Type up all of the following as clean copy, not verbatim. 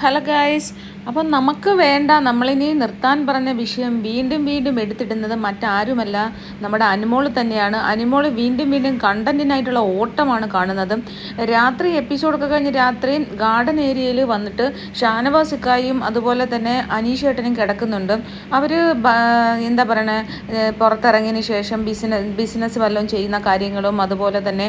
Hello guys. അപ്പം നമുക്ക് വേണ്ട നമ്മളിനി നിർത്താൻ പറഞ്ഞ വിഷയം വീണ്ടും വീണ്ടും എടുത്തിടുന്നത് മറ്റാരുമല്ല, നമ്മുടെ അനുമോൾ തന്നെയാണ്. അനുമോൾ വീണ്ടും വീണ്ടും കണ്ടന്റിനായിട്ടുള്ള ഓട്ടമാണ് കാണുന്നത്. രാത്രി എപ്പിസോഡൊക്കെ കഴിഞ്ഞ് രാത്രി ഗാർഡൻ ഏരിയയിൽ വന്നിട്ട് ഷാനവാസിക്കായും അതുപോലെ തന്നെ അനീഷേട്ടനും കിടക്കുന്നുണ്ട്. അവർ എന്താ പറയണേ, പുറത്തിറങ്ങിയതിന് ശേഷം ബിസിനസ് വല്ലതും ചെയ്യുന്ന കാര്യങ്ങളും അതുപോലെ തന്നെ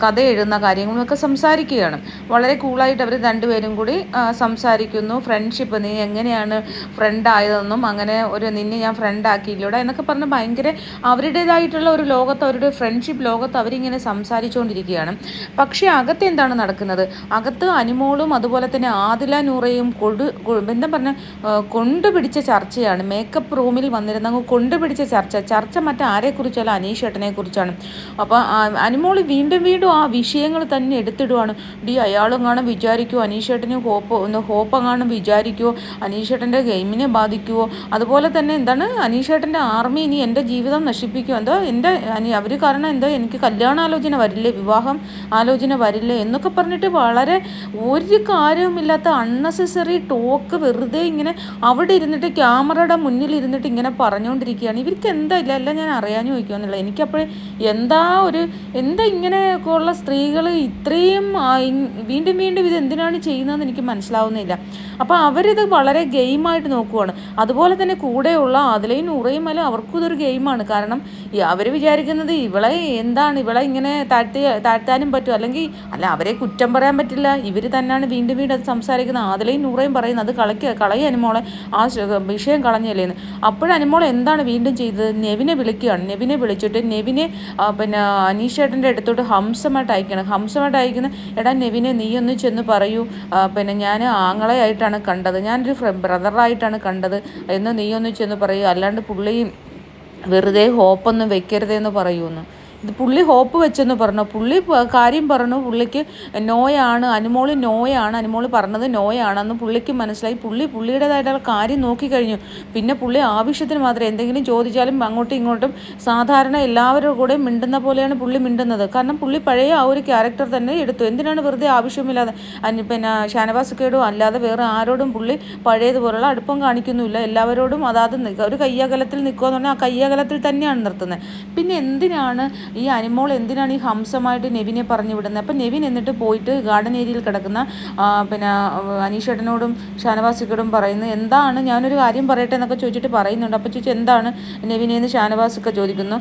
കഥ എഴുതുന്ന കാര്യങ്ങളും ഒക്കെ സംസാരിക്കുകയാണ്. വളരെ കൂളായിട്ട് അവർ രണ്ടുപേരും കൂടി സംസാരിക്കുന്നു. ഫ്രണ്ട്ഷിപ്പ്, നീ എങ്ങനെയാണ് ഫ്രണ്ട് ആയതെന്നും അങ്ങനെ നിന്നെ ഞാൻ ഫ്രണ്ട് ആക്കിയില്ലൂടെ എന്നൊക്കെ പറഞ്ഞ് ഭയങ്കര അവരുടേതായിട്ടുള്ള ഒരു ലോകത്ത്, അവരുടെ ഫ്രണ്ട്ഷിപ്പ് ലോകത്ത് അവരിങ്ങനെ സംസാരിച്ചുകൊണ്ടിരിക്കുകയാണ്. പക്ഷേ അകത്ത് എന്താണ് നടക്കുന്നത്? അകത്ത് അനുമോളും അതുപോലെ തന്നെ ആദില നൂറയും എന്താ പറഞ്ഞ കൊണ്ടുപിടിച്ച ചർച്ചയാണ്. മേക്കപ്പ് റൂമിൽ വന്നിരുന്ന കൊണ്ടുപിടിച്ച ചർച്ച മറ്റാരെക്കുറിച്ചല്ല, അനീഷേട്ടനെ കുറിച്ചാണ്. അപ്പോൾ അനുമോൾ വീണ്ടും വീണ്ടും ആ വിഷയങ്ങൾ തന്നെ എടുത്തിടുവാണ്. അയാളും കാണും വിചാരിക്കുമോ അനീഷേട്ടനും ഹോപ്പ് എങ്ങാനും വിചാരിക്കുമോ, അനീഷേട്ടൻ്റെ ഗെയിമിനെ ബാധിക്കുമോ, അതുപോലെ തന്നെ എന്താണ് അനീഷേട്ടൻ്റെ ആർമി ഇനി എൻ്റെ ജീവിതം നശിപ്പിക്കുമോ, എന്തോ അവർ കാരണം എന്തോ എനിക്ക് കല്യാണാലോചന വരില്ലേ, വിവാഹം ആലോചന വരില്ലേ എന്നൊക്കെ പറഞ്ഞിട്ട് വളരെ ഒരു കാര്യവുമില്ലാത്ത അൺനെസസറി ടോക്ക് വെറുതെ ഇങ്ങനെ അവിടെ ഇരുന്നിട്ട് ക്യാമറയുടെ മുന്നിൽ ഇരുന്നിട്ട് ഇങ്ങനെ പറഞ്ഞുകൊണ്ടിരിക്കുകയാണ്. ഇവർക്ക് എന്താ ഇല്ല ഞാൻ അറിയാനും ചോദിക്കുമെന്നുള്ള എനിക്കപ്പോഴേ എന്താ ഇങ്ങനെയൊക്കെ ഉള്ള സ്ത്രീകൾ ഇത്രയും വീണ്ടും വീണ്ടും ഇത് എന്തിനാണ് ചെയ്യുന്നതെന്ന് എനിക്ക് മനസ്സിലാവുന്നില്ല. അപ്പോൾ അവരിത് വളരെ ഗെയിമായിട്ട് നോക്കുവാണ്. അതുപോലെ തന്നെ കൂടെയുള്ള അതിലെയും നൂറയും അല്ല അവർക്കും ഇതൊരു ഗെയിമാണ്. കാരണം അവർ വിചാരിക്കുന്നത് ഇവളെ ഇങ്ങനെ താഴ്ത്താനും പറ്റും, അല്ലെങ്കിൽ അവരെ കുറ്റം പറയാൻ പറ്റില്ല. ഇവർ തന്നെയാണ് വീണ്ടും വീണ്ടും അത് സംസാരിക്കുന്നത്. അതിലെയും നൂറയും പറയുന്നത് അത് കളയ അനുമോളെ, ആ വിഷയം കളഞ്ഞല്ലേന്ന്. അപ്പോഴനുമോൾ എന്താണ് വീണ്ടും ചെയ്തത്? നെവിനെ വിളിക്കുകയാണ്. നെവിനെ വിളിച്ചിട്ട് പിന്നെ അനീഷേട്ടൻ്റെ അടുത്തോട്ട് ഹംസമായിട്ട് അയക്കുന്ന എടാ നെവിനെ നീ ഒന്ന് ചെന്ന് പറയൂ, പിന്നെ ഞാൻ ആങ്ങളെയായിട്ടാണ് കണ്ടത്, ഞാനൊരു ബ്രദറായിട്ടാണ് കണ്ടത് എന്ന് നീ ഒന്ന് ചെന്ന് പറയൂ, അല്ലാണ്ട് പുള്ളി വെറുതെ ഹോപ്പൊന്നും വെക്കരുതെന്ന് പറയൂന്ന്. ഇത് പുള്ളി ഹോപ്പ് വെച്ചെന്ന് പറഞ്ഞു. പുള്ളി കാര്യം പറഞ്ഞു, പുള്ളിക്ക് നോയാണ്, അനുമോൾ പറഞ്ഞത് നോയാണെന്ന് പുള്ളിക്ക് മനസ്സിലായി. പുള്ളിയുടേതായിട്ടുള്ള കാര്യം നോക്കിക്കഴിഞ്ഞു. പിന്നെ പുള്ളി ആവശ്യത്തിന് മാത്രം എന്തെങ്കിലും ചോദിച്ചാലും അങ്ങോട്ടും ഇങ്ങോട്ടും സാധാരണ എല്ലാവരുടെ കൂടെ മിണ്ടുന്ന പോലെയാണ് പുള്ളി മിണ്ടുന്നത്. കാരണം പുള്ളി പഴയ ആ ഒരു ക്യാരക്ടർ തന്നെ എടുത്തു. എന്തിനാണ് വെറുതെ ആവശ്യമില്ലാതെ പിന്നെ ഷാനവാസിക്കയോടും അല്ലാതെ വേറെ ആരോടും പുള്ളി പഴയതുപോലുള്ള അടുപ്പം കാണിക്കുന്നില്ല. എല്ലാവരോടും അതാത് ഒരു കയ്യകലത്തിൽ നിൽക്കുക എന്ന് പറഞ്ഞാൽ ആ കയ്യകലത്തിൽ തന്നെയാണ് നിർത്തുന്നത്. പിന്നെ എന്തിനാണ് ഈ അനുമോൾ എന്തിനാണ് ഈ ഹംസമായിട്ട് നെവിനെ പറഞ്ഞു വിടുന്നത്? അപ്പം നെവിൻ എന്നിട്ട് പോയിട്ട് ഗാർഡൻ ഏരിയയിൽ കിടക്കുന്ന പിന്നെ അനീഷേട്ടനോടും ഷാനവാസിക്കോടും പറയുന്നത് എന്താണ്, ഞാനൊരു കാര്യം പറയട്ടെ എന്നൊക്കെ ചോദിച്ചിട്ട് പറയുന്നുണ്ട്. അപ്പോൾ ചോദിച്ചു എന്താണ് നെവിനെന്ന് ഷാനവാസിക്ക ചോദിക്കുന്നു.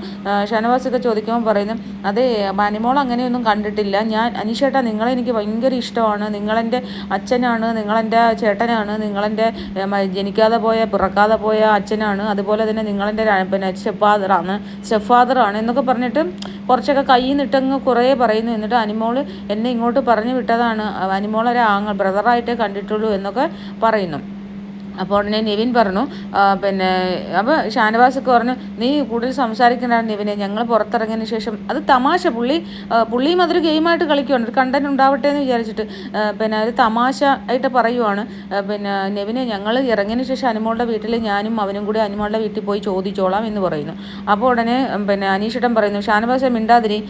ഷാനവാസിക്ക ചോദിക്കുമ്പോൾ പറയുന്നു, അതെ അനുമോൾ അങ്ങനെയൊന്നും കണ്ടിട്ടില്ല, ഞാൻ അനീഷേട്ടാ നിങ്ങളെ എനിക്ക് ഭയങ്കര ഇഷ്ടമാണ്, നിങ്ങളെൻ്റെ അച്ഛനാണ്, നിങ്ങളെൻ്റെ ചേട്ടനാണ്, നിങ്ങളെൻ്റെ ജനിക്കാതെ പോയ പിറക്കാതെ പോയ അച്ഛനാണ്, അതുപോലെ തന്നെ നിങ്ങളെൻ്റെ പിന്നെ സ്റ്റെപ്പ് ഫാദറാണ് എന്നൊക്കെ പറഞ്ഞിട്ട് കുറച്ചൊക്കെ കയ്യിൽ നിന്നിട്ടങ്ങ് കുറേ പറയുന്നു. എന്നിട്ട് അനുമോൾ എന്നെ ഇങ്ങോട്ട് പറഞ്ഞു വിട്ടതാണ്, അനുമോളൊരു ബ്രദറായിട്ടേ കണ്ടിട്ടുള്ളൂ എന്നൊക്കെ പറയുന്നു. അപ്പോൾ ഉടനെ നെവിൻ പറഞ്ഞു, പിന്നെ അപ്പോൾ ഷാനവാസൊക്കെ പറഞ്ഞു, നീ കൂടുതൽ സംസാരിക്കേണ്ടതാണ് നെവിനെ, ഞങ്ങൾ പുറത്തിറങ്ങിയതിന് ശേഷം അത് തമാശ, പുള്ളിയും അതൊരു ഗെയിമായിട്ട് കളിക്കുകയാണ്, ഒരു കണ്ടന്റ് ഉണ്ടാവട്ടെ എന്ന് വിചാരിച്ചിട്ട് പിന്നെ ഒരു തമാശ ആയിട്ട് പറയുവാണ്. പിന്നെ നെവിനെ ഞങ്ങൾ ഇറങ്ങിയതിന് ശേഷം അനുമോളുടെ വീട്ടിൽ ഞാനും അവനും കൂടി അനുമോളുടെ വീട്ടിൽ പോയി ചോദിച്ചോളാം എന്ന് പറയുന്നു. അപ്പോൾ ഉടനെ പിന്നെ അനീഷേട്ടൻ പറയുന്നു, ഷാനവാസ മിണ്ടാതിരി,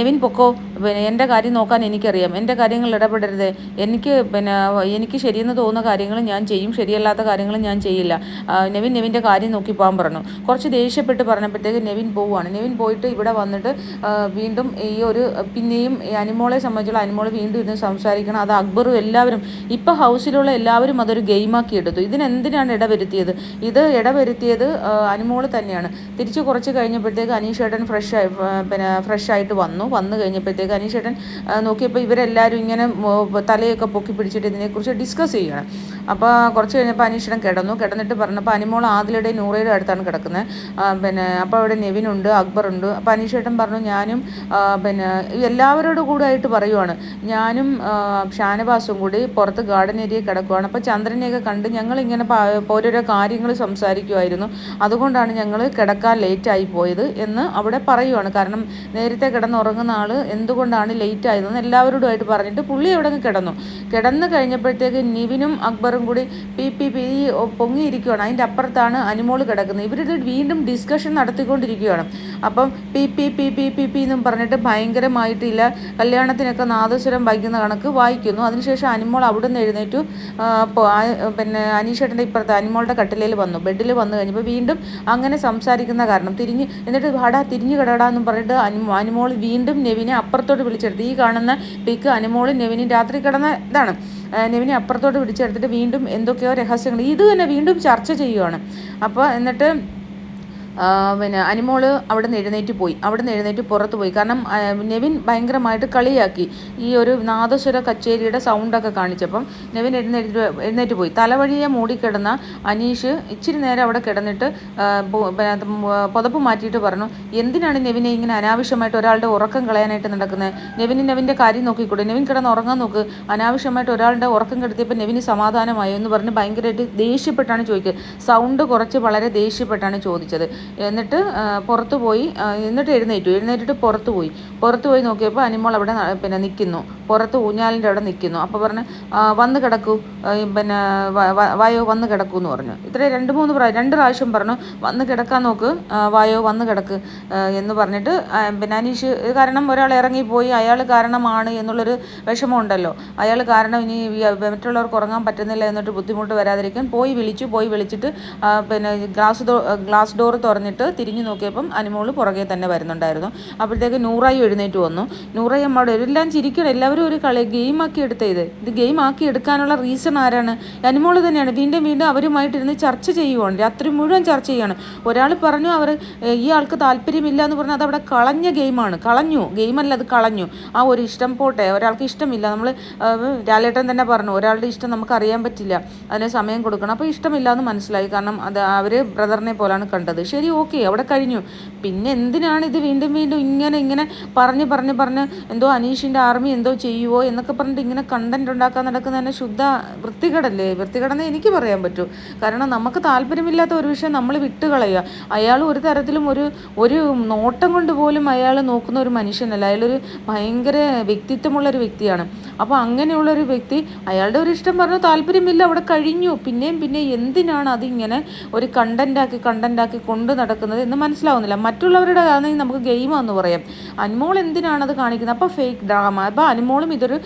നെവിൻ പൊക്കോ, പിന്നെ എൻ്റെ കാര്യം നോക്കാൻ എനിക്കറിയാം, എൻ്റെ കാര്യങ്ങൾ ഇടപെടരുത്, എനിക്ക് ശരിയെന്ന് തോന്നുന്ന കാര്യങ്ങൾ ഞാൻ ചെയ്യും, ശരിയല്ലാത്ത കാര്യങ്ങൾ ഞാൻ ചെയ്യില്ല, നെവിൻ്റെ കാര്യം നോക്കി പോകാൻ പറഞ്ഞു. കുറച്ച് ദേഷ്യപ്പെട്ട് പറഞ്ഞപ്പോഴത്തേക്ക് നെവിൻ പോവുകയാണ്. നെവിൻ പോയിട്ട് ഇവിടെ വന്നിട്ട് വീണ്ടും പിന്നെയും അനുമോളെ സംബന്ധിച്ചുള്ള അനുമോൾ വീണ്ടും ഇരുന്ന് സംസാരിക്കണം. അത് അക്ബറും എല്ലാവരും ഇപ്പോൾ ഹൗസിലുള്ള എല്ലാവരും അതൊരു ഗെയിമാക്കി എടുത്തു. ഇതിനെന്തിനാണ് ഇടവരുത്തിയത്? ഇത് ഇടവരുത്തിയത് അനുമോൾ തന്നെയാണ്. തിരിച്ച് കുറച്ച് കഴിഞ്ഞപ്പോഴത്തേക്ക് അനീഷേട്ടൻ ഫ്രഷായിട്ട് വന്നു കഴിഞ്ഞപ്പോഴത്തേക്ക് അനീഷേട്ടൻ നോക്കിയപ്പോൾ ഇവരെല്ലാവരും ഇങ്ങനെ തലയൊക്കെ പൊക്കി പിടിച്ചിട്ട് ഇതിനെക്കുറിച്ച് ഡിസ്കസ് ചെയ്യുകയാണ്. അപ്പോൾ കുറച്ച് കഴിഞ്ഞപ്പോൾ അനീഷേട്ടൻ കിടന്നിട്ട് പറഞ്ഞപ്പോൾ അനുമോൾ ആദിലയുടെ നൂറയുടെ അടുത്താണ് കിടക്കുന്നത്. അപ്പോൾ അവിടെ നെവിനുണ്ട്, അക്ബറുണ്ട്. അപ്പോൾ അനീഷേട്ടൻ പറഞ്ഞു, ഞാനും എല്ലാവരോടും കൂടെ ആയിട്ട് പറയുവാണ്, ഞാനും ഷാനവാസും കൂടി പുറത്ത് ഗാർഡൻ ഏരിയ കിടക്കുവാണ്. അപ്പോൾ ചന്ദ്രനെയൊക്കെ കണ്ട് ഞങ്ങളിങ്ങനെ ഓരോരോ കാര്യങ്ങൾ സംസാരിക്കുമായിരുന്നു, അതുകൊണ്ടാണ് ഞങ്ങൾ കിടക്കാൻ ലേറ്റായി പോയത് എന്ന് അവിടെ പറയുവാണ്. കാരണം നേരത്തെ കിടന്നുറങ്ങുന്ന ആൾ എന്തുകൊണ്ടാണ് ലേറ്റ് ആയതെന്ന് എല്ലാവരോടുമായിട്ട് പറഞ്ഞിട്ട് പുള്ളി അവിടെ കിടന്നു കഴിഞ്ഞപ്പോഴത്തേക്ക് നെവിനും അക്ബറും കൂടി പി തീ പൊങ്ങിയിരിക്കുകയാണ്. അതിൻ്റെ അപ്പുറത്താണ് അനുമോൾ കിടക്കുന്നത്. ഇവരിത് വീണ്ടും ഡിസ്കഷൻ നടത്തിക്കൊണ്ടിരിക്കുകയാണ്. അപ്പം P P P P P P എന്നും പറഞ്ഞിട്ട് ഭയങ്കരമായിട്ടില്ല കല്യാണത്തിനൊക്കെ നാദസ്വരം വായിക്കുന്ന കണക്ക് വായിക്കുന്നു. അതിനുശേഷം അനുമോൾ അവിടെ നിന്ന് എഴുന്നേറ്റു പിന്നെ അനീഷേട്ടൻ്റെ ഇപ്പുറത്ത് അനുമോളുടെ കട്ടിലയിൽ വന്നു. ബെഡിൽ വന്നു കഴിഞ്ഞപ്പോൾ വീണ്ടും അങ്ങനെ സംസാരിക്കുന്ന കാരണം എന്നിട്ട് തിരിഞ്ഞു കിടടാന്നും പറഞ്ഞിട്ട് അനുമോൾ വീണ്ടും നെവിനെ അപ്പുറത്തോട്ട് വിളിച്ചെടുത്ത്. ഈ കാണുന്ന പിക്ക് അനുമോളും നെവിനും രാത്രി കിടന്ന ഇതാണ്. നെവിനെ അപ്പുറത്തോട്ട് പിടിച്ചെടുത്തിട്ട് വീണ്ടും എന്തൊക്കെയോ രഹസ്യങ്ങൾ ഇത് തന്നെ വീണ്ടും ചർച്ച ചെയ്യുവാണ്. അപ്പോൾ എന്നിട്ട് പിന്നെ അനുമോൾ അവിടെ നിന്ന് എഴുന്നേറ്റ് പുറത്ത് പോയി. കാരണം നെവിൻ ഭയങ്കരമായിട്ട് കളിയാക്കി ഈ ഒരു നാദസ്വര കച്ചേരിയുടെ സൗണ്ടൊക്കെ കാണിച്ചപ്പം നെവിൻ എഴുന്നേറ്റ് പോയി. തലവഴിയെ മൂടിക്കിടന്ന അനീഷ് ഇച്ചിരി നേരം അവിടെ കിടന്നിട്ട് പുതപ്പ് മാറ്റിയിട്ട് പറഞ്ഞു, എന്തിനാണ് നെവിനെ ഇങ്ങനെ അനാവശ്യമായിട്ട് ഒരാളുടെ ഉറക്കം കളയാനായിട്ട് നടക്കുന്നത്? നെവിൻ്റെ കാര്യം നോക്കിക്കൂടെ, നെവിൻ കിടന്ന് ഉറങ്ങാൻ നോക്ക്, അനാവശ്യമായിട്ട് ഒരാളുടെ ഉറക്കം കെടുത്തിയപ്പോൾ നെവിന് സമാധാനമായോ എന്ന് പറഞ്ഞ് ഭയങ്കരമായിട്ട് ദേഷ്യപ്പെട്ടാണ് ചോദിക്കുന്നത്. സൗണ്ട് കുറച്ച് വളരെ ദേഷ്യപ്പെട്ടാണ് ചോദിച്ചത്. എന്നിട്ട് പുറത്തു പോയി. എന്നിട്ട് എഴുന്നേറ്റിട്ട് പുറത്തു പോയി നോക്കിയപ്പോൾ അനിമോൾ അവിടെ പിന്നെ നിൽക്കുന്നു, പുറത്ത് ഊഞ്ഞാലിൻ്റെ അവിടെ നിൽക്കുന്നു. അപ്പോൾ പറഞ്ഞ് വന്ന് കിടക്കൂ, പിന്നെ വായോ വന്ന് കിടക്കൂ എന്ന് പറഞ്ഞു. ഇത്ര രണ്ട് പ്രാവശ്യം പറഞ്ഞു വന്ന് കിടക്കാൻ നോക്ക്, വായോ വന്ന് കിടക്ക് എന്ന് പറഞ്ഞിട്ട് പിന്നെ അനീഷ് കാരണം ഒരാൾ ഇറങ്ങിപ്പോയി, അയാൾ കാരണമാണ് എന്നുള്ളൊരു വിഷമമുണ്ടല്ലോ, അയാൾ കാരണം ഇനി മറ്റുള്ളവർക്ക് ഉറങ്ങാൻ പറ്റുന്നില്ല എന്നിട്ട് ബുദ്ധിമുട്ട് വരാതിരിക്കാൻ പോയി വിളിച്ചിട്ട് പിന്നെ ഗ്ലാസ് ഡോർ തുറന്നിട്ട് തിരിഞ്ഞു നോക്കിയപ്പം അനുമോൾ പുറകെ തന്നെ വരുന്നുണ്ടായിരുന്നു. അപ്പോഴത്തേക്ക് നൂറായി എഴുന്നേറ്റ് വന്നു. നൂറായി അമ്മയോട് എല്ലാം ചിരിക്കണം, എല്ലാവരും ഒരു ഗെയിമാക്കി ഇത് ഗെയിം ആക്കി എടുക്കാനുള്ള റീസൺ ആരാണ്? അനുമോൾ തന്നെയാണ്. വീണ്ടും അവരുമായിട്ടിരുന്ന് ചർച്ച ചെയ്യുവാണ്, രാത്രി മുഴുവൻ ചർച്ച ചെയ്യാണ്. ഒരാൾ പറഞ്ഞു ഈ ആൾക്ക് താല്പര്യമില്ല എന്ന് പറഞ്ഞാൽ അതവിടെ കളഞ്ഞ ഗെയിമല്ല, അത് കളഞ്ഞു. ആ ഒരു ഇഷ്ടം പോട്ടെ, ഒരാൾക്ക് ഇഷ്ടമില്ല, നമ്മൾ ലാലേട്ടൻ തന്നെ പറഞ്ഞു ഒരാളുടെ ഇഷ്ടം നമുക്ക് അറിയാൻ പറ്റില്ല, അതിന് സമയം കൊടുക്കണം. അപ്പോൾ ഇഷ്ടമില്ല എന്ന് മനസ്സിലായി, കാരണം അത് അവർ ബ്രദറിനെ പോലാണ് കണ്ടത്. ശരി, ഓക്കെ, അവിടെ കഴിഞ്ഞു. പിന്നെ എന്തിനാണ് ഇത് വീണ്ടും ഇങ്ങനെ പറഞ്ഞ് എന്തോ അനീഷിൻ്റെ ആർമി എന്തോ ചെയ്യുമോ എന്നൊക്കെ പറഞ്ഞിട്ട് ഇങ്ങനെ കണ്ടന്റ് ഉണ്ടാക്കാൻ നടക്കുന്നതന്നെ ശുദ്ധ വൃത്തികേടെന്നേ എനിക്ക് പറയാൻ പറ്റൂ. കാരണം നമുക്ക് താല്പര്യമില്ലാത്ത ഒരു വിഷയം നമ്മൾ വിട്ടുകളയുക. അയാൾ ഒരു തരത്തിലും ഒരു നോട്ടം കൊണ്ട് പോലും അയാൾ നോക്കുന്ന ഒരു മനുഷ്യനല്ല, അയാളൊരു ഭയങ്കര വ്യക്തിത്വമുള്ളൊരു വ്യക്തിയാണ്. അപ്പോൾ അങ്ങനെയുള്ളൊരു വ്യക്തി അയാളുടെ ഒരു ഇഷ്ടം പറഞ്ഞു, താല്പര്യമില്ല, അവിടെ കഴിഞ്ഞു. പിന്നെ എന്തിനാണ് അതിങ്ങനെ ഒരു കണ്ടന്റാക്കി കൊണ്ട് നടക്കുന്നത് എന്ന് മനസ്സിലാവുന്നില്ല. മറ്റുള്ളവരുടെ ആണെങ്കിൽ നമുക്ക് ഗെയിമാണെന്ന് പറയാം. അനുമോൾ എന്തിനാണ് അത് കാണിക്കുന്നത്? അപ്പോൾ ഫേക്ക് ഡ്രാമ. അപ്പോൾ അനുമോളും ഇതൊരു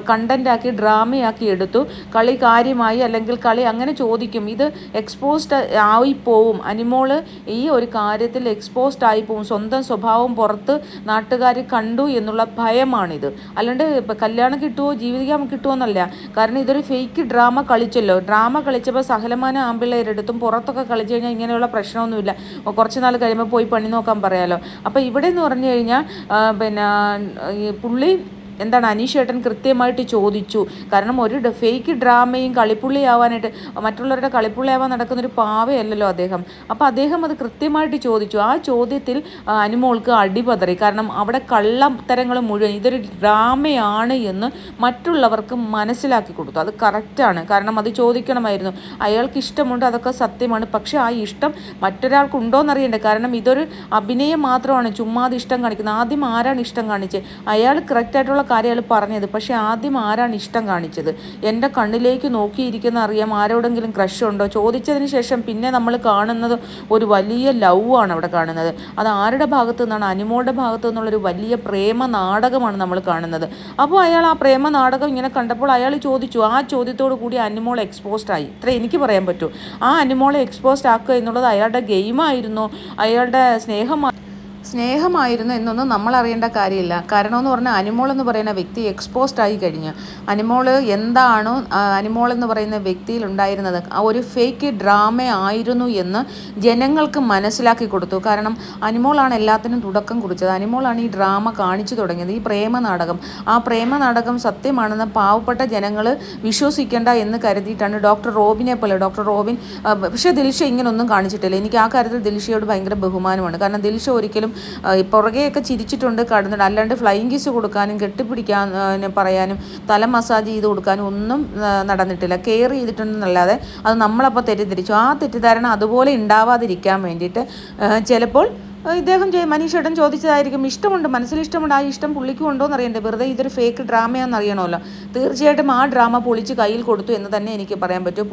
കണ്ടന്റാക്കി ഡ്രാമയാക്കി എടുത്തു. കളി കാര്യമായി അല്ലെങ്കിൽ കളി അങ്ങനെ ചോദിക്കും, ഇത് എക്സ്പോസ്ഡ് ആയിപ്പോവും. അനുമോൾ ഈ ഒരു കാര്യത്തിൽ എക്സ്പോസ്ഡ് ആയിപ്പോവും, സ്വന്തം സ്വഭാവം പുറത്ത് നാട്ടുകാർ കണ്ടു എന്നുള്ള ഭയമാണിത്. അല്ലാണ്ട് ഇപ്പം കല്യാണം കിട്ടുമോ ജീവിക്കാൻ കിട്ടുമോ എന്നല്ല. കാരണം ഇതൊരു ഫേക്ക് ഡ്രാമ കളിച്ചപ്പോൾ സകലമാന ആമ്പിള്ളേരെടുത്തും പുറത്തൊക്കെ കളിച്ചു കഴിഞ്ഞാൽ ഇങ്ങനെയുള്ള പ്രശ്നമൊന്നുമില്ല, കുറച്ച് നാൾ കഴിയുമ്പോൾ പോയി പണി നോക്കാൻ പറയാമല്ലോ. അപ്പോൾ ഇവിടെ എന്ന് പറഞ്ഞു കഴിഞ്ഞാൽ പിന്നെ ഈ പുള്ളി എന്താണ് അനീഷേട്ടൻ കൃത്യമായിട്ട് ചോദിച്ചു. കാരണം ഒരു ഫേക്ക് ഡ്രാമയും കളിപ്പുള്ളിയാവാനായിട്ട് മറ്റുള്ളവരുടെ കളിപ്പുള്ളിയാവാൻ നടക്കുന്നൊരു പാവയല്ലല്ലോ അദ്ദേഹം. അപ്പോൾ അദ്ദേഹം അത് കൃത്യമായിട്ട് ചോദിച്ചു. ആ ചോദ്യത്തിൽ അനുമോൾക്ക് അടിപതറി. കാരണം അവിടെ കള്ളത്തരങ്ങൾ മുഴുവൻ ഇതൊരു ഡ്രാമയാണ് എന്ന് മറ്റുള്ളവർക്ക് മനസ്സിലാക്കി കൊടുത്തു. അത് കറക്റ്റാണ്, കാരണം അത് ചോദിക്കണമായിരുന്നു. അയാൾക്ക് ഇഷ്ടമുണ്ട്, അതൊക്കെ സത്യമാണ്. പക്ഷേ ആ ഇഷ്ടം മറ്റൊരാൾക്ക് ഉണ്ടോയെന്നറിയണ്ടേ? കാരണം ഇതൊരു അഭിനയം മാത്രമാണ്, ചുമ്മാതെ ഇഷ്ടം കാണിക്കുന്നത്. ആദ്യം ആരാണ് ഇഷ്ടം കാണിച്ചത്? അയാൾ കറക്റ്റായിട്ടുള്ള കാര്യങ്ങൾ പറഞ്ഞത്. പക്ഷേ ആദ്യം ആരാണ് ഇഷ്ടം കാണിച്ചത്? എൻ്റെ കണ്ണിലേക്ക് നോക്കിയിരിക്കുന്ന അറിയാം ആരോടെങ്കിലും ക്രഷ് ഉണ്ടോ ചോദിച്ചതിന് ശേഷം പിന്നെ നമ്മൾ കാണുന്നത് ഒരു വലിയ ലവ് ആണ് അവിടെ കാണുന്നത്. അത് ആരുടെ ഭാഗത്തു നിന്നാണ്? അനുമോളുടെ ഭാഗത്തു നിന്നുള്ളൊരു വലിയ പ്രേമ നാടകമാണ് നമ്മൾ കാണുന്നത്. അപ്പോൾ അയാൾ ആ പ്രേമ നാടകം ഇങ്ങനെ കണ്ടപ്പോൾ അയാൾ ചോദിച്ചു. ആ ചോദ്യത്തോടു കൂടി അനുമോൾ എക്സ്പോസ്ഡ് ആയി. ഇത്ര എനിക്ക് പറയാൻ പറ്റൂ. ആ അനുമോളെ എക്സ്പോസ്ഡ് ആക്കുക എന്നുള്ളത് അയാളുടെ ഗെയിമായിരുന്നു, അയാളുടെ സ്നേഹമായിരുന്നു എന്നൊന്നും നമ്മൾ അറിയേണ്ട കാര്യമില്ല. കാരണം എന്ന് പറഞ്ഞാൽ അനുമോൾ എന്ന് പറയുന്ന വ്യക്തി എക്സ്പോസ്ഡ് ആയി കഴിഞ്ഞു. അനുമോൾ എന്താണോ അനുമോൾ എന്ന് പറയുന്ന വ്യക്തിയിൽ ഉണ്ടായിരുന്നത് ആ ഒരു ഫേക്ക് ഡ്രാമ ആയിരുന്നു എന്ന് ജനങ്ങൾക്ക് മനസ്സിലാക്കി കൊടുത്തു. കാരണം അനുമോളാണ് എല്ലാത്തിനും തുടക്കം കുറിച്ചത്. അനുമോളാണ് ഈ ഡ്രാമ കാണിച്ചു തുടങ്ങിയത്, ഈ പ്രേമ നാടകം. ആ പ്രേമ നാടകം സത്യമാണെന്ന് പാവപ്പെട്ട ജനങ്ങൾ വിശ്വസിക്കേണ്ട എന്ന് കരുതിയിട്ടാണ് ഡോക്ടർ റോബിനെ പോലെ പക്ഷേ ദിൽഷ ഇങ്ങനൊന്നും കാണിച്ചിട്ടില്ല. എനിക്ക് ആ കാര്യത്തിൽ ദിൽഷയോട് ഭയങ്കര ബഹുമാനമാണ്. കാരണം ദിൽഷ ഒരിക്കലും പുറകെയൊക്കെ ചിരിച്ചിട്ടുണ്ട്, കടന്നിട്ട്, അല്ലാണ്ട് ഫ്ലൈയിങ് കിസ് കൊടുക്കാനും കെട്ടിപ്പിടിക്കാൻ പറയാനും തല മസാജ് ചെയ്ത് കൊടുക്കാനും ഒന്നും നടന്നിട്ടില്ല. കെയർ ചെയ്തിട്ടുണ്ടെന്നല്ലാതെ അത് നമ്മളപ്പോൾ തെറ്റിദ്ധരിച്ചു. ആ തെറ്റിദ്ധാരണ അതുപോലെ ഉണ്ടാവാതിരിക്കാൻ വേണ്ടിയിട്ട് ചിലപ്പോൾ ഇദ്ദേഹം മനീഷേട്ടൻ ചോദിച്ചതായിരിക്കും. ഇഷ്ടമുണ്ട്, മനസ്സിൽ ഇഷ്ടമുണ്ട്. ആ ഇഷ്ടം പുള്ളിക്കും ഉണ്ടോ എന്ന് അറിയണ്ടേ? വെറുതെ ഇതൊരു ഫേക്ക് ഡ്രാമയാണെന്ന് അറിയണമല്ലോ. തീർച്ചയായിട്ടും ആ ഡ്രാമ പൊളിച്ച് കയ്യിൽ കൊടുത്തു എന്ന് തന്നെ എനിക്ക് പറയാൻ പറ്റും.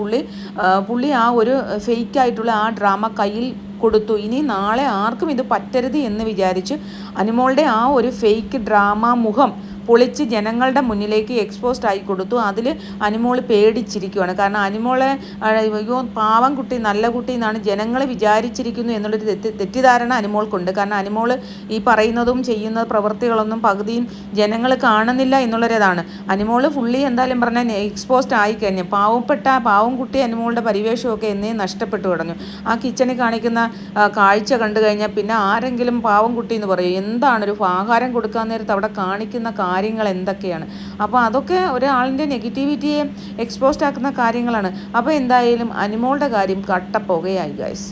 പുള്ളി ആ ഒരു ഫേക്കായിട്ടുള്ള ആ ഡ്രാമ കയ്യിൽ കൊടുത്തു. ഇനി നാളെ ആർക്കും ഇത് പറ്റരുത് എന്ന് വിചാരിച്ച് അനുമോളുടെ ആ ഒരു ഫേക്ക് ഡ്രാമ മുഖം പൊളിച്ച് ജനങ്ങളുടെ മുന്നിലേക്ക് എക്സ്പോസ്ഡ് ആയി കൊടുത്തു. അതിൽ അനുമോൾ പേടിച്ചിരിക്കുകയാണ്. കാരണം അനുമോളെ അയ്യോ പാവം കുട്ടി, നല്ല കുട്ടി എന്നാണ് ജനങ്ങൾ വിചാരിച്ചിരിക്കുന്നു എന്നുള്ളൊരു തെറ്റിദ്ധാരണ അനുമോൾക്കുണ്ട്. കാരണം അനുമോൾ ഈ പറയുന്നതും ചെയ്യുന്ന പ്രവൃത്തികളൊന്നും പകുതിയും ജനങ്ങൾ കാണുന്നില്ല എന്നുള്ളൊരിതാണ്. അനുമോൾ ഫുള്ളി എന്തായാലും പറഞ്ഞാൽ എക്സ്പോസ്ഡ് ആയിക്കഴിഞ്ഞു. പാവം കുട്ടി അനുമോളുടെ പരിവേഷമൊക്കെ എന്നേ നഷ്ടപ്പെട്ടു കിടന്നു. ആ കിച്ചണിൽ കാണിക്കുന്ന കാഴ്ച കണ്ടു കഴിഞ്ഞാൽ പിന്നെ ആരെങ്കിലും പാവം കുട്ടി എന്ന് പറയും. എന്താണ് ഒരു ആഹാരം കൊടുക്കാൻ നേരത്ത് അവിടെ കാണിക്കുന്ന കാര്യങ്ങൾ എന്തൊക്കെയാണ്. അപ്പോൾ അതൊക്കെ ഒരാളിൻ്റെ നെഗറ്റിവിറ്റിയെ എക്സ്പോസ്ഡ് ആക്കുന്ന കാര്യങ്ങളാണ്. അപ്പോൾ എന്തായാലും അനുമോളുടെ കാര്യം കട്ടപ്പുകയായി ഗൈസ്.